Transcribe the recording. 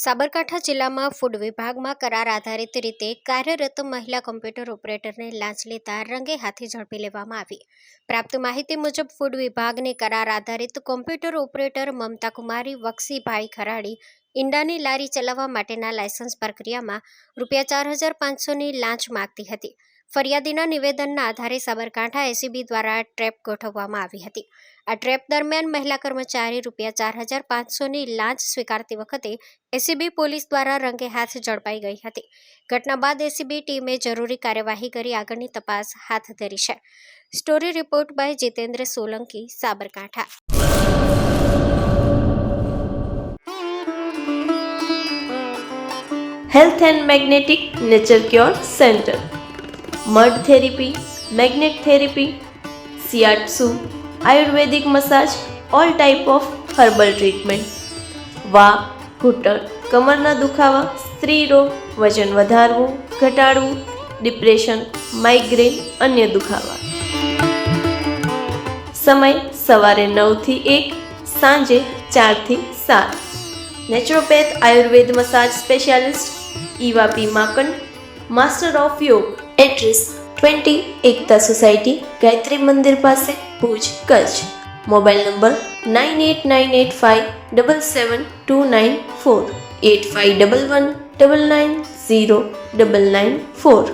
સાબરકાંઠા જિલ્લામાં ફૂડ વિભાગમાં કરાર આધારિત રીતે કાર્યરત મહિલા કોમ્પ્યુટર ઓપરેટરને લાંચ લેતા રંગે હાથે ઝડપી લેવામાં આવી। પ્રાપ્ત માહિતી મુજબ ફૂડ વિભાગની કરાર આધારિત કોમ્પ્યુટર ઓપરેટર મમતા કુમારી વક્સીભાઈ ખરાડી ઈંડાની લારી ચલાવવા માટેના લાયસન્સ પ્રક્રિયામાં ₹4,500ની લાંચ માંગતી હતી। ફરિયાદીના નિવેદનના આધારે સાબરકાંઠા એસીબી દ્વારા ટ્રેપ ગોઠવવામાં આવી હતી। આ ટ્રેપ દરમિયાન મહિલા કર્મચારી ₹4,500ની લાંચ સ્વીકારતી વખતે એસીબી પોલીસ દ્વારા રંગે હાથ ઝડપાઈ ગઈ હતી। ઘટના બાદ એસીબી ટીમે જરૂરી કાર્યવાહી કરી આગળની તપાસ હાથ ધરી છે। Story report by Jitendra Solanki, Sabarkantha. Health and magnetic nature cure centre, mud therapy, magnet therapy, shiatsu, Ayurvedic massage, all type of herbal treatment, वा घूंटण कमरना दुखावा, स्त्री रोग, वजन वधारवुं घटाडवुं, डिप्रेशन, माइग्रेन, अन्य दुखावा। समय सवारे 9 થી 1, सांजे 4 થી 7। Naturopath Ayurveda massage specialist Eva P Maken, master of योग। एड्रेस 20 एकता सोसायटी, गायत्री मंदिर पासे, भूज, कच्छ। Mobile number 9898577294 8511990994।